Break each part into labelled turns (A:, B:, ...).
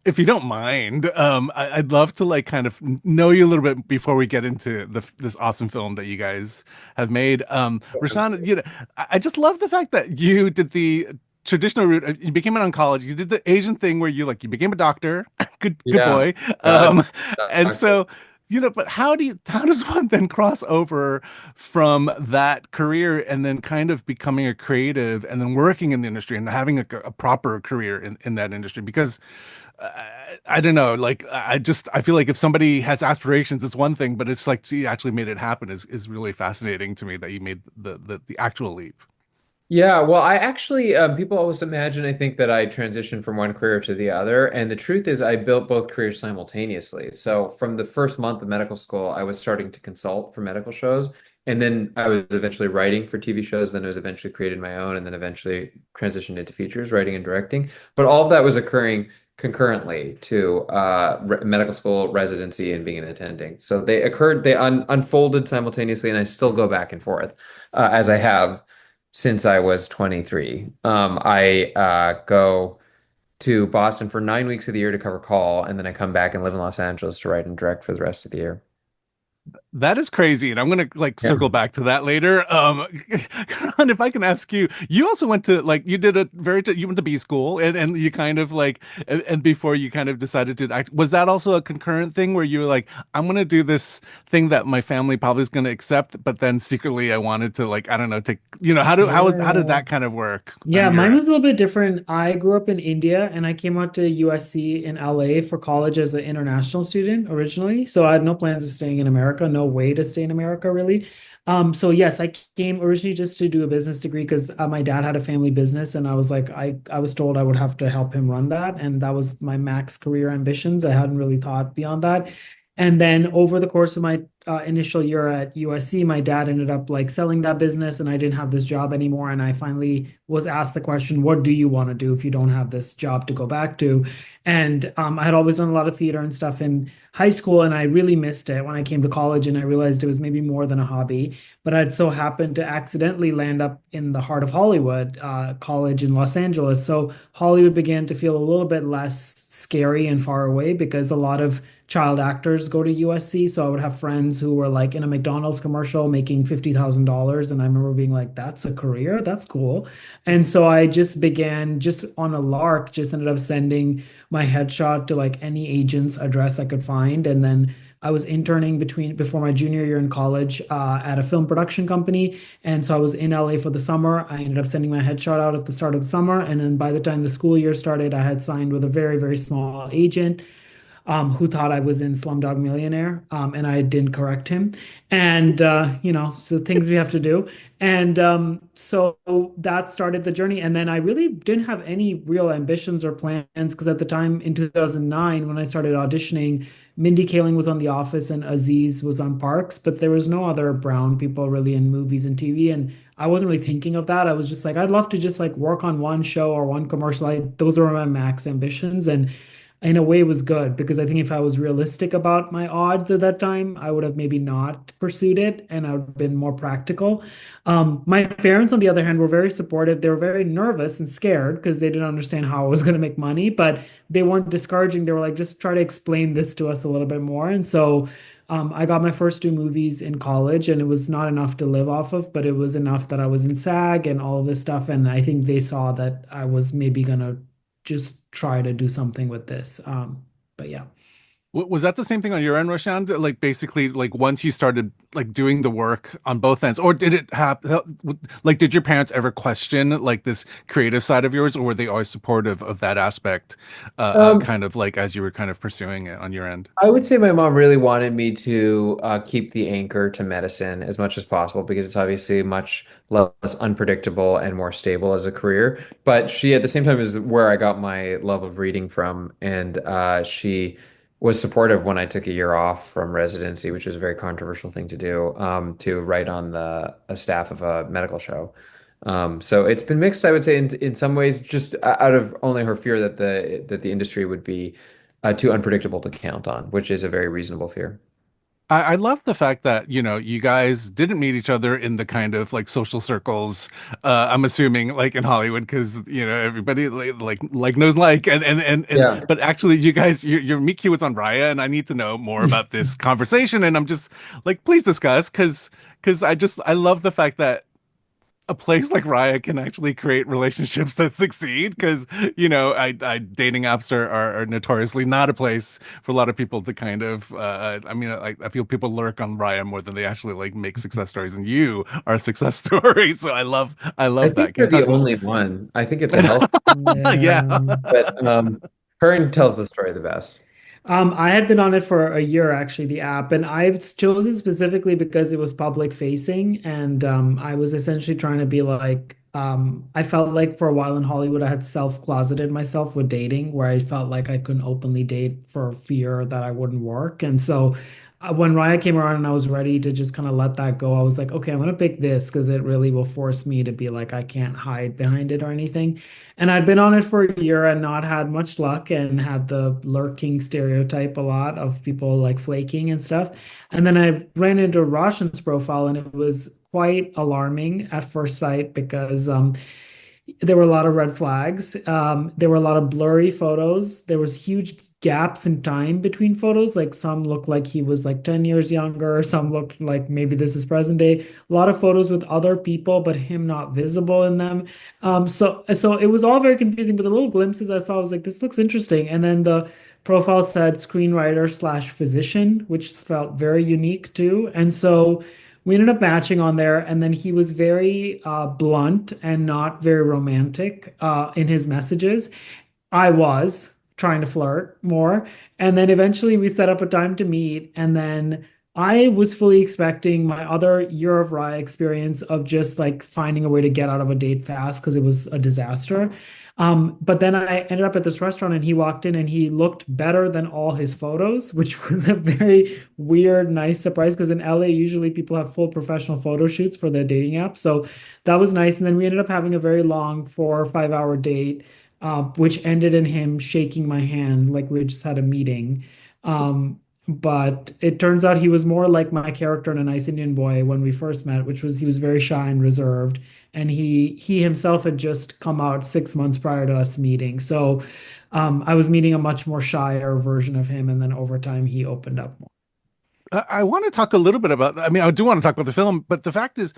A: if you don't mind, I'd love to like kind of know you a little bit before we get into this awesome film that you guys have made. Rashawn, I just love the fact that you did the traditional route. You became an oncologist. You did the Asian thing where you became a doctor. Good
B: Yeah.
A: boy.
B: God,
A: Um, and
B: doctor.
A: so, but how does one then cross over from that career and then kind of becoming a creative and then working in the industry and having a proper career in that industry? Because uh, I don't know, like I feel like if somebody has aspirations, it's one thing, but it's like you actually made it happen is really fascinating to me that you made the actual leap.
B: Yeah, well, I actually, people always imagine, I think, that I transitioned from one career to the other. And the truth is, I built both careers simultaneously. So from the first month of medical school, I was starting to consult for medical shows. And then I was eventually writing for TV shows. Then I was eventually created my own, and then eventually transitioned into features, writing and directing. But all of that was occurring concurrently to re medical school, residency, and being an attending. So they unfolded simultaneously, and I still go back and forth as I have since I was 23. I go to Boston for 9 weeks of the year to cover call, and then I come back and live in Los Angeles to write and direct for the rest of the year.
A: That is crazy, and I'm gonna like
B: Yeah.
A: circle back to that later. Karan, if I can ask you, you also went to like you did a you went to B school, and you kind of like and before you kind of decided to act, was that also a concurrent thing where you were like, I'm gonna do this thing that my family probably is gonna accept, but then secretly I wanted to like I don't know take how did
C: Yeah.
A: that kind of work
C: Yeah,
A: on your
C: mine
A: end?
C: was a little bit different. I grew up in India and I came out to USC in LA for college as an international student originally. So I had no plans of staying in America, no way to stay in America really. So yes, I came originally just to do a business degree because my dad had a family business and I was like, I was told I would have to help him run that. And that was my max career ambitions. I hadn't really thought beyond that. And then over the course of my initial year at USC, my dad ended up like selling that business and I didn't have this job anymore. And I finally was asked the question, what do you want to do if you don't have this job to go back to? And I had always done a lot of theater and stuff in high school, and I really missed it when I came to college and I realized it was maybe more than a hobby. But I'd so happened to accidentally land up in the heart of Hollywood, college in Los Angeles. So Hollywood began to feel a little bit less scary and far away because a lot of child actors go to USC. So I would have friends who were like in a McDonald's commercial making $50,000. And I remember being like, that's a career. That's cool. And so I just began just on a lark, just ended up sending my headshot to like any agent's address I could find. And then I was interning before my junior year in college at a film production company. And so I was in LA for the summer. I ended up sending my headshot out at the start of the summer. And then by the time the school year started, I had signed with a very, very small agent who thought I was in Slumdog Millionaire, and I didn't correct him. And so things we have to do. And so that started the journey. And then I really didn't have any real ambitions or plans because at the time in 2009, when I started auditioning, Mindy Kaling was on The Office and Aziz was on Parks, but there was no other brown people really in movies and TV. And I wasn't really thinking of that. I was just like, I'd love to just like work on one show or one commercial. Those were my max ambitions. And in a way was good because I think if I was realistic about my odds at that time, I would have maybe not pursued it and I would have been more practical. My parents, on the other hand, were very supportive. They were very nervous and scared because they didn't understand how I was going to make money, but they weren't discouraging. They were like, just try to explain this to us a little bit more. And so I got my first two movies in college, and it was not enough to live off of, but it was enough that I was in SAG and all of this stuff. And I think they saw that I was maybe gonna just try to do something with this. But yeah.
A: Was that the same thing on your end, Roshan? Like basically, like once you started like doing the work on both ends, or did it have like did your parents ever question like this creative side of yours, or were they always supportive of that aspect,
B: Um,
A: kind of like as you were kind of pursuing it on your end?
B: I would say my mom really wanted me to keep the anchor to medicine as much as possible because it's obviously much less unpredictable and more stable as a career. But she, at the same time, is where I got my love of reading from, and she was supportive when I took a year off from residency, which is a very controversial thing to do, to write on the a staff of a medical show. So it's been mixed, I would say, in some ways, just out of only her fear that the industry would be too unpredictable to count on, which is a very reasonable fear.
A: I love the fact that, you guys didn't meet each other in the kind of like social circles, I'm assuming like in Hollywood, because everybody like knows like
B: Yeah.
A: but actually you guys your meet cute was on Raya, and I need to know more about this conversation, and I'm just like, please discuss, because I love the fact that a place like Raya can actually create relationships that succeed, because dating apps are notoriously not a place for a lot of people to kind of I mean, I feel people lurk on Raya more than they actually like make success stories, and you are a success story. So I
B: I
A: love
B: think
A: that. Can
B: you're
A: you
B: the
A: talk a little?
B: only one. I think it's a health,
A: Yeah.
C: Yeah.
B: but Karen tells the story the best.
C: I had been on it for a year actually, the app, and I've chosen specifically because it was public facing, and I was essentially trying to be like, I felt like for a while in Hollywood, I had self-closeted myself with dating, where I felt like I couldn't openly date for fear that I wouldn't work, and so when Raya came around and I was ready to just kind of let that go, I was like, okay, I'm gonna pick this because it really will force me to be like, I can't hide behind it or anything. And I'd been on it for a year and not had much luck and had the lurking stereotype a lot of people like flaking and stuff. And then I ran into Roshan's profile and it was quite alarming at first sight because there were a lot of red flags. There were a lot of blurry photos. There was huge gaps in time between photos. Like some looked like he was like 10 years younger. Some looked like maybe this is present day. A lot of photos with other people, but him not visible in them. So it was all very confusing. But the little glimpses I saw, I was like, this looks interesting. And then the profile said screenwriter slash physician, which felt very unique too. And so we ended up matching on there, and then he was very blunt and not very romantic in his messages. I was trying to flirt more. And then eventually we set up a time to meet. And then I was fully expecting my other year of Rye experience of just like finding a way to get out of a date fast because it was a disaster. But then I ended up at this restaurant and he walked in and he looked better than all his photos, which was a very weird, nice surprise because in LA, usually people have full professional photo shoots for their dating app. So that was nice. And then we ended up having a very long 4 or 5 hour date, which ended in him shaking my hand like we just had a meeting. But it turns out he was more like my character in A Nice Indian Boy when we first met, which was he was very shy and reserved, and he himself had just come out 6 months prior to us meeting. So I was meeting a much more shyer version of him, and then over time he opened up more.
A: I want to talk a little bit about, I mean, I do want to talk about the film, but the fact is,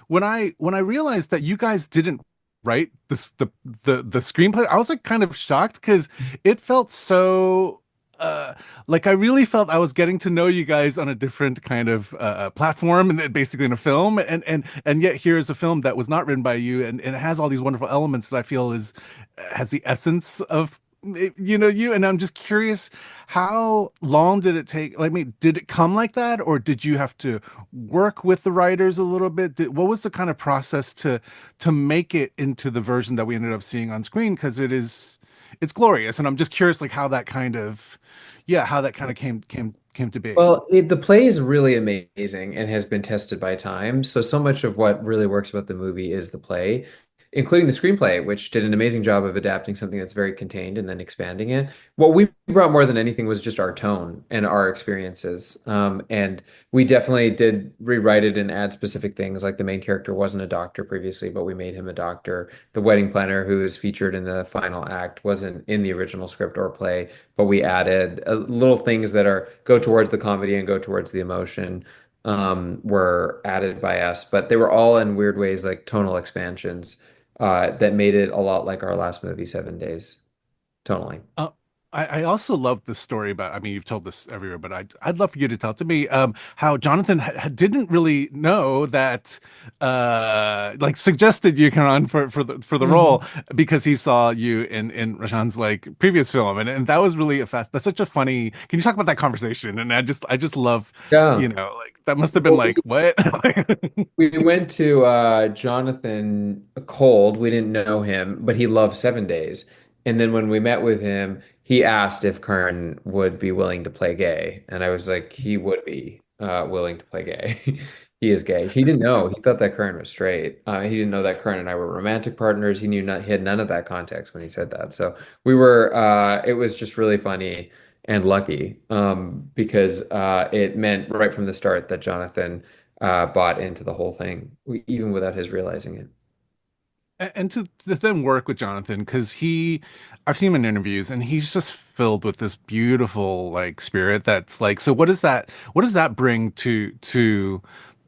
A: when I realized that you guys didn't write the screenplay, I was like kind of shocked, because it felt so like I really felt I was getting to know you guys on a different kind of platform, and then basically in a film, and yet here's a film that was not written by you, and it has all these wonderful elements that I feel is has the essence of you. And I'm just curious, how long did it take? Like, I mean, did it come like that, or did you have to work with the writers a little bit? What was the kind of process to make it into the version that we ended up seeing on screen? Because it's glorious, and I'm just curious, like how that kind of, yeah, how that kind of came to be.
B: Well, the play is really amazing and has been tested by time. So much of what really works about the movie is the play, including the screenplay, which did an amazing job of adapting something that's very contained and then expanding it. What we brought more than anything was just our tone and our experiences. And we definitely did rewrite it and add specific things. Like the main character wasn't a doctor previously, but we made him a doctor. The wedding planner, who is featured in the final act, wasn't in the original script or play, but we added little things that are go towards the comedy and go towards the emotion, were added by us, but they were all in weird ways like tonal expansions that made it a lot like our last movie, 7 Days, tonally.
A: Uh, I also love the story about, I mean, you've told this everywhere, but I'd love for you to tell to me, how Jonathan didn't really know that, like suggested you come on for the role,
C: Mhm.
A: because he saw you in Rashan's like previous film, and that was really a fast. That's such a funny. Can you talk about that conversation? And I just love,
B: Yeah.
A: like that must have been
B: Well,
A: like what?
B: we went to Jonathan cold. We didn't know him, but he loved 7 Days. And then when we met with him, he asked if Karan would be willing to play gay. And I was like, he would be willing to play gay. He is gay. He didn't know. He thought that Karan was straight. He didn't know that Karan and I were romantic partners. He knew not, he had none of that context when he said that. So we were, it was just really funny. and lucky, because it meant right from the start that Jonathan bought into the whole thing, even without his realizing it.
A: And to then work with Jonathan, because I've seen him in interviews and he's just filled with this beautiful like spirit that's like, so what does that bring to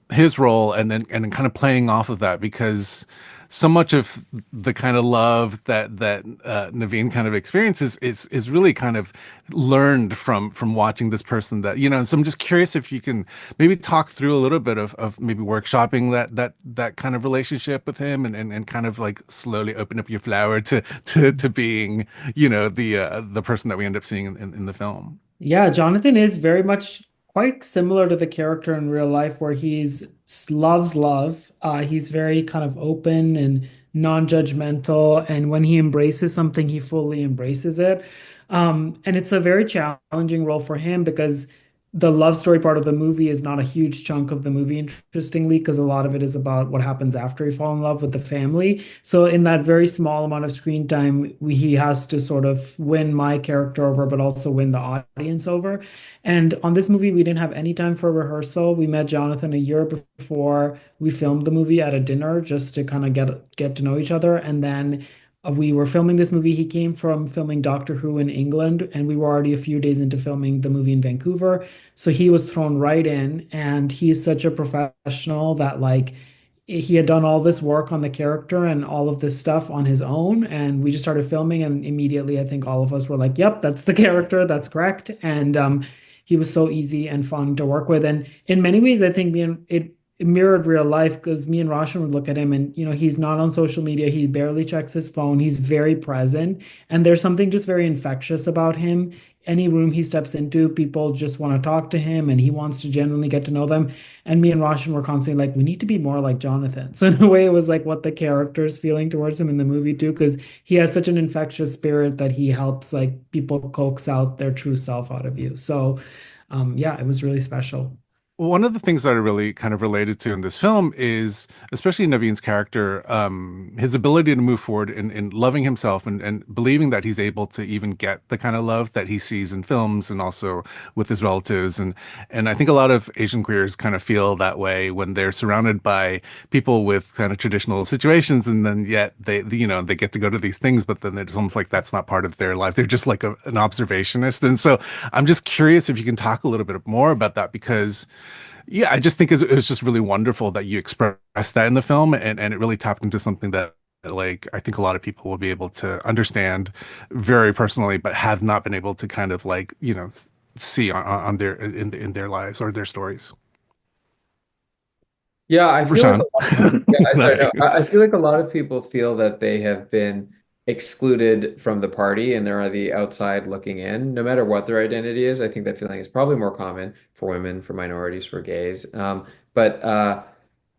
A: his role, and then kind of playing off of that, because so much of the kind of love that Naveen kind of experiences is really kind of learned from watching this person that, you know. So I'm just curious if you can maybe talk through a little bit of maybe workshopping that kind of relationship with him, and kind of like slowly open up your flower to being, you know, the person that we end up seeing in the film.
C: Yeah, Jonathan is very much quite similar to the character in real life, where loves love. He's very kind of open and non-judgmental, and when he embraces something, he fully embraces it. And it's a very challenging role for him because the love story part of the movie is not a huge chunk of the movie, interestingly, because a lot of it is about what happens after he fall in love with the family. So in that very small amount of screen time, he has to sort of win my character over, but also win the audience over. And on this movie, we didn't have any time for rehearsal. We met Jonathan a year before we filmed the movie at a dinner just to kind of get to know each other. And then we were filming this movie. He came from filming Doctor Who in England, and we were already a few days into filming the movie in Vancouver. So he was thrown right in, and he's such a professional that like he had done all this work on the character and all of this stuff on his own. And we just started filming, and immediately I think all of us were like, yep, that's the character, that's correct. And he was so easy and fun to work with. And in many ways, I think it mirrored real life, because me and Roshan would look at him and, you know, he's not on social media. He barely checks his phone. He's very present. And there's something just very infectious about him. Any room he steps into, people just want to talk to him and he wants to genuinely get to know them. And me and Roshan were constantly like, we need to be more like Jonathan. So in a way, it was like what the character's feeling towards him in the movie too, because he has such an infectious spirit that he helps like people coax out their true self out of you. So yeah, it was really special.
A: One of the things that I really kind of related to in this film is, especially Naveen's character, his ability to move forward in loving himself, and believing that he's able to even get the kind of love that he sees in films and also with his relatives. And I think a lot of Asian queers kind of feel that way when they're surrounded by people with kind of traditional situations, and then yet you know, they get to go to these things, but then it's almost like that's not part of their life. They're just like an observationist. And so I'm just curious if you can talk a little bit more about that, because yeah, I just think it was just really wonderful that you expressed that in the film, and it really tapped into something that like I think a lot of people will be able to understand very personally, but have not been able to kind of like, you know, see on their in their lives or their stories.
B: Yeah, I feel like
A: Rashawn.
B: sorry, no, I feel like a lot of people feel that they have been excluded from the party and they're on the outside looking in, no matter what their identity is. I think that feeling is probably more common for women, for minorities, for gays. But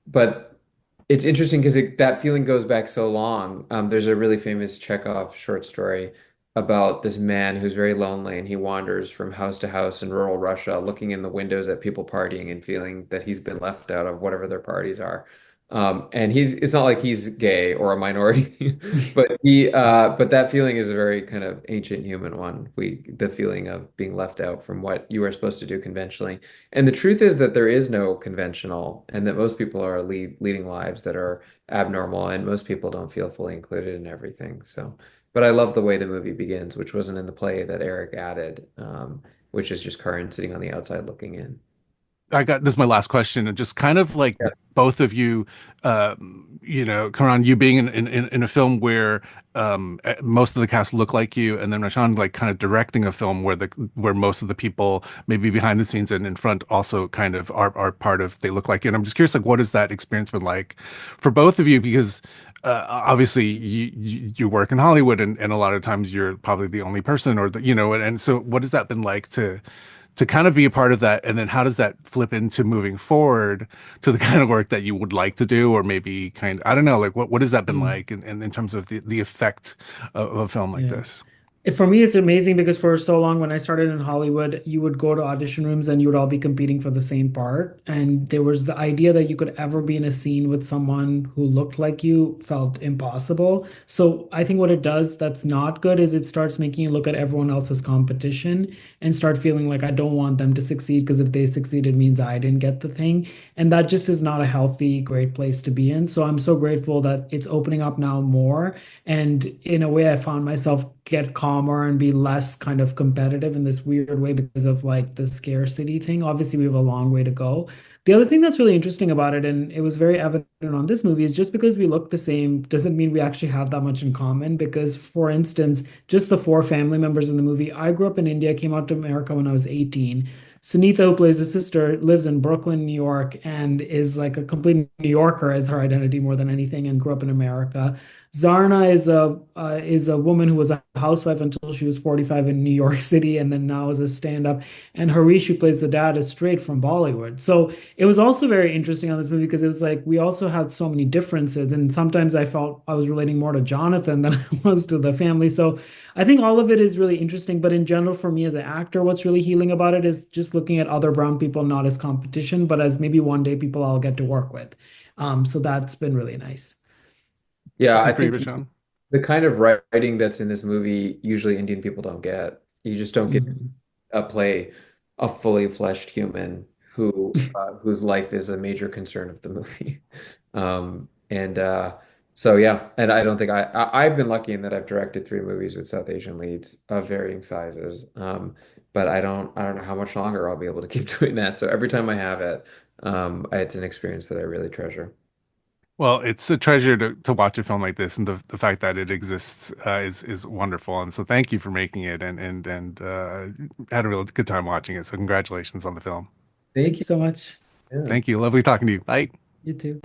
B: but it's interesting because that feeling goes back so long. There's a really famous Chekhov short story about this man who's very lonely and he wanders from house to house in rural Russia, looking in the windows at people partying and feeling that he's been left out of whatever their parties are. And it's not like he's gay or a minority, but that feeling is a very kind of ancient human one. The feeling of being left out from what you are supposed to do conventionally. And the truth is that there is no conventional, and that most people are leading lives that are abnormal, and most people don't feel fully included in everything. So, but I love the way the movie begins, which wasn't in the play that Eric added, which is just Karan sitting on the outside looking in.
A: I got this is my last question, and just kind of like
B: Yeah.
A: both of you, you know, Karan, you being in a film where most of the cast look like you, and then Rashan like kind of directing a film where most of the people maybe behind the scenes and in front also kind of are part of they look like you. And I'm just curious, like, what has that experience been like for both of you? Because obviously you work in Hollywood, and a lot of times you're probably the only person, or the, you know, and so what has that been like to kind of be a part of that? And then how does that flip into moving forward to the kind of work that you would like to do, or maybe kind of, I don't know, like what has that been
C: Mm,
A: like in terms of the effect of a film like
C: yeah.
A: this?
C: For me, it's amazing because for so long, when I started in Hollywood, you would go to audition rooms and you would all be competing for the same part. And there was the idea that you could ever be in a scene with someone who looked like you felt impossible. So I think what it does that's not good is it starts making you look at everyone else as competition and start feeling like I don't want them to succeed because if they succeed, it means I didn't get the thing. And that just is not a healthy, great place to be in. So I'm so grateful that it's opening up now more. And in a way, I found myself get calmer and be less kind of competitive in this weird way because of like the scarcity thing. Obviously, we have a long way to go. The other thing that's really interesting about it, and it was very evident on this movie, is just because we look the same doesn't mean we actually have that much in common. Because, for instance, just the four family members in the movie, I grew up in India, came out to America when I was 18. Sunitha, who plays the sister, lives in Brooklyn, New York, and is like a complete New Yorker as her identity more than anything, and grew up in America. Zarna is a woman who was a housewife until she was 45 in New York City, and then now is a stand-up. And Harish, who plays the dad, is straight from Bollywood. So it was also very interesting on this movie because it was like we also had so many differences, and sometimes I felt I was relating more to Jonathan than I was to the family. So I think all of it is really interesting. But in general, for me as an actor, what's really healing about it is just looking at other brown people not as competition, but as maybe one day people I'll get to work with. So that's been really nice.
B: Yeah, I
A: And for you,
B: think
A: Rashawn?
B: the kind of writing that's in this movie, usually Indian people don't get. You just don't get
C: Mhm.
B: play a fully fleshed human whose life is a major concern of the movie. And so yeah, and I don't think I've been lucky in that I've directed three movies with South Asian leads of varying sizes. But I don't know how much longer I'll be able to keep doing that. So every time I have it, it's an experience that I really treasure.
A: Well, it's a treasure to watch a film like this, and the fact that it exists is wonderful. And so, thank you for making it, and had a real good time watching it. So, congratulations on the film.
C: Thank you so much.
B: Yeah.
A: Thank you. Lovely talking to you. Bye.
C: You too.